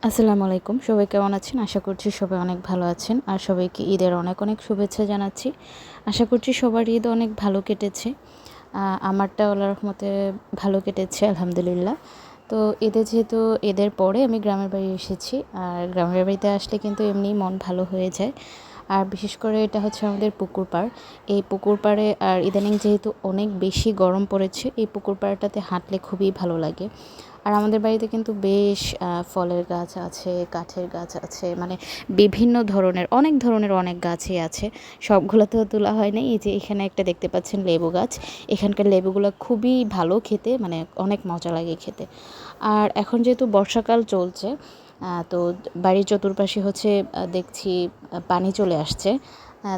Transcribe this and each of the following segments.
আসসালামু আলাইকুম। সবাই কেমন আছেন? আশা করছি সবাই অনেক ভালো আছেন। আর সবাইকে ঈদের অনেক অনেক শুভেচ্ছা জানাচ্ছি। আশা করছি সবার ঈদ অনেক ভালো কেটেছে। আমারটা আল্লাহর রহমতে ভালো কেটেছে আলহামদুলিল্লাহ। তো যেহেতু ঈদের পরে আমি গ্রামের বাড়ি এসেছি। আর গ্রামের বাড়িতে আসলে কিন্তু এমনিই মন ভালো হয়ে যায়। আর বিশেষ করে এটা হচ্ছে আমাদের পুকুর পাড়। এই পুকুর পাড়ে আর ইদানিং যেহেতু অনেক বেশি গরম পড়েছে, এই পুকুর পাড়টাতে হাঁটলে খুবই ভালো লাগে। আর আমাদের বাড়িতে কিন্তু বেশ ফলের গাছ আছে, কাঠের গাছ আছে, মানে বিভিন্ন ধরনের অনেক গাছই আছে। সবগুলো তো তোলা হয় নাই। এই যে এখানে একটা দেখতে পাচ্ছেন লেবু গাছ। এখানকার লেবুগুলো খুবই ভালো খেতে, মানে অনেক মজা লাগে খেতে। আর এখন যেহেতু বর্ষাকাল চলছে, তো বাড়ির চতুর্পাশে হচ্ছে দেখছি পানি চলে আসছে।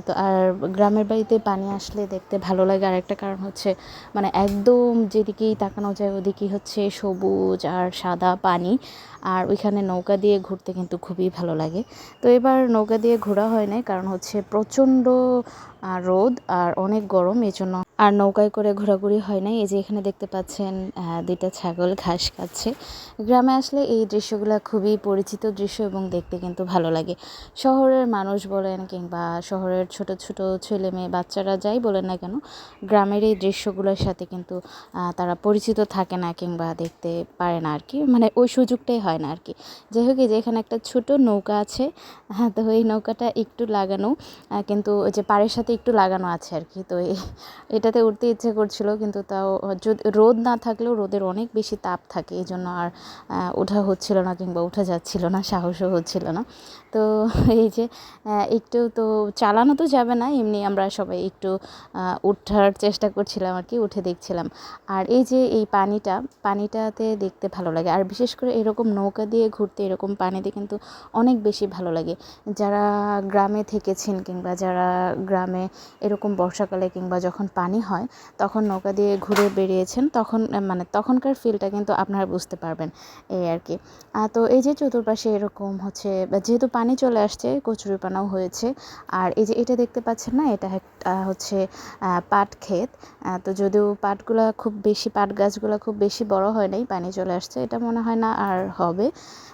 তো আর গ্রামের বাড়িতে পানি আসলে দেখতে ভালো লাগে। আর একটা কারণ হচ্ছে মানে একদম যেদিকেই তাকানো যায় ওদিকেই হচ্ছে সবুজ আর সাদা পানি। আর ওইখানে নৌকা দিয়ে ঘুরতে কিন্তু খুবই ভালো লাগে। তো এবার নৌকা দিয়ে ঘোরা হয় নাই, কারণ হচ্ছে প্রচণ্ড রোদ আর অনেক গরম, এই জন্য আর নৌকায় করে ঘোরাঘুরি হয় নাই। এই যে এখানে দেখতে পাচ্ছেন দুইটা ছাগল ঘাস খাচ্ছে। গ্রামে আসলে এই দৃশ্যগুলো খুবই পরিচিত দৃশ্য এবং দেখতে কিন্তু ভালো লাগে। শহরের মানুষ বলেন কিংবা শহরের ছোট ছোট ছেলে মেয়ে বাচ্চারা যাই বলেন না কেন, গ্রামের এই দৃশ্যগুলোর সাথে কিন্তু তারা পরিচিত থাকে না কিংবা দেখতে পারে না আর কি, মানে ওই সুযোগটাই হয় না আর কি। যাই হোক, এই যে এখানে একটা ছোট নৌকা আছে। হ্যাঁ, তো এই নৌকাটা একটু লাগানো, কিন্তু ওই যে পাড়ের সাথে একটু লাগানো আছে আর কি। তো এটাতে উঠতে ইচ্ছে করছিল, কিন্তু তাও যদি রোদ না থাকলেও রোদের অনেক বেশি তাপ থাকে, এই জন্য আর ওঠা হচ্ছিল না কিংবা উঠা যাচ্ছিল না, সাহসও হচ্ছিল না। তো এই যে একটু তো চালানো তো যাবে না, এমনি আমরা সবাই একটু ওঠার চেষ্টা করছিলাম আর কি, উঠে দেখছিলাম। আর এই যে এই পানিটাতে দেখতে ভালো লাগে। আর বিশেষ করে এরকম নৌকা দিয়ে ঘুরতে, এরকম পানিতে কিন্তু অনেক বেশি ভালো লাগে। যারা গ্রামে থেকেছেন কিংবা যারা গ্রামে এরকম বর্ষাকালে কিংবা যখন পানি হয় তখন নৌকা দিয়ে ঘুরে বেরিয়েছেন, তখন মানে তখনকার ফিলটা কিন্তু আপনারা বুঝতে পারবেন, এই আর কি। তো এই যে চতুর্পাশে এরকম হচ্ছে, যেহেতু পানি চলে আসছে, কচুরিপানাও হয়েছে। আর এই যে এটা দেখতে পাচ্ছেন না, এটা হচ্ছে পাট ক্ষেত। তো যদিও পাট গাছগুলো খুব বেশি বড় হয় নাই, পানি চলে আসছে, এটা মনে হয় না আর হবে।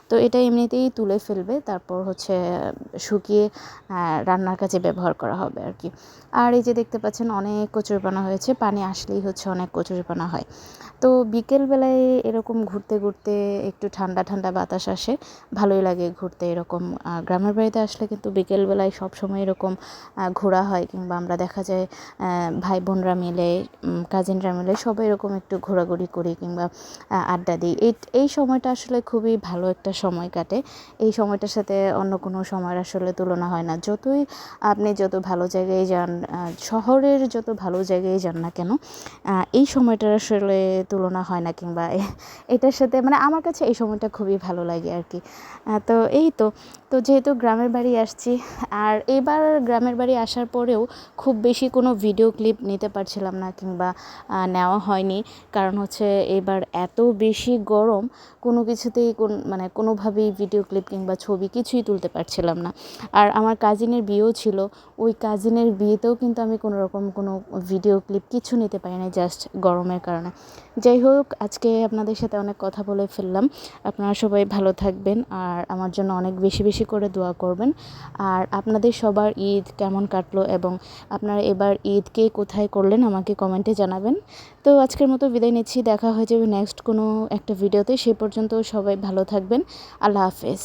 তো এটা এমনিতেই তুলে ফেলবে, তারপর হচ্ছে শুকিয়ে রান্নার কাজে ব্যবহার করা হবে আর কি। আর এই যে দেখতে পাচ্ছেন অনেক কচুরিপানা হয়েছে, পানি আসলেই হচ্ছে অনেক কচুরিপানা হয়। তো বিকেলবেলায় এরকম ঘুরতে ঘুরতে একটু ঠান্ডা ঠান্ডা বাতাস আসে, ভালোই লাগে ঘুরতে এরকম। গ্রামের বাড়িতে আসলে কিন্তু বিকেলবেলায় সবসময় এরকম ঘোরা হয়, কিংবা আমরা দেখা যায় ভাই বোনরা মিলে, কাজিনরা মিলে সবাই এরকম একটু ঘোরাঘুরি করি কিংবা আড্ডা দিই। এই সময়টা আসলে খুবই ভালো একটা সময় কাটে। এই সময়টার সাথে অন্য কোনো সময়ের আসলে তুলনা হয় না। আপনি যত ভালো জায়গায় যান, শহরের যত ভালো জায়গায় যান না কেন, এই সময়টার আসলে তুলনা হয় না, কিংবা এটার সাথে মানে আমার কাছে এই সময়টা খুবই ভালো লাগে আর কি। তো এই তো যেহেতু গ্রামের বাড়ি আসছি, আর এবার গ্রামের বাড়ি আসার পরেও খুব বেশি কোনো ভিডিও ক্লিপ নিতে পারছিলাম না কিংবা নেওয়া হয়নি। কারণ হচ্ছে এবার এত বেশি গরম, কোনো কিছুতেই মানে কোনোভাবেই ভিডিও ক্লিপ কিংবা ছবি কিছুই তুলতে পারছিলাম না। আর আমার কাজিনের বিয়েও ছিল, ওই কাজিনের বিয়েতেও কিন্তু আমি কোনো রকম কোনো ভিডিও ক্লিপ কিছু নিতে পারি না, জাস্ট গরমের কারণে। যাই হোক, আজকে আপনাদের সাথে অনেক কথা বলে ফেললাম। আপনারা সবাই ভালো থাকবেন আর আমার জন্য অনেক বেশি বেশি করে দোয়া করবেন। আর আপনাদের সবার ঈদ কেমন কাটলো এবং আপনারা এবার ঈদ কে কোথায় করলেন আমাকে কমেন্টে জানাবেন। তো আজকের মতো বিদায় নিচ্ছি, দেখা হয়ে যাবে নেক্সট কোনো একটা ভিডিওতে। সে পর্যন্ত সবাই ভালো থাকবেন। আল্লাহ হাফেজ।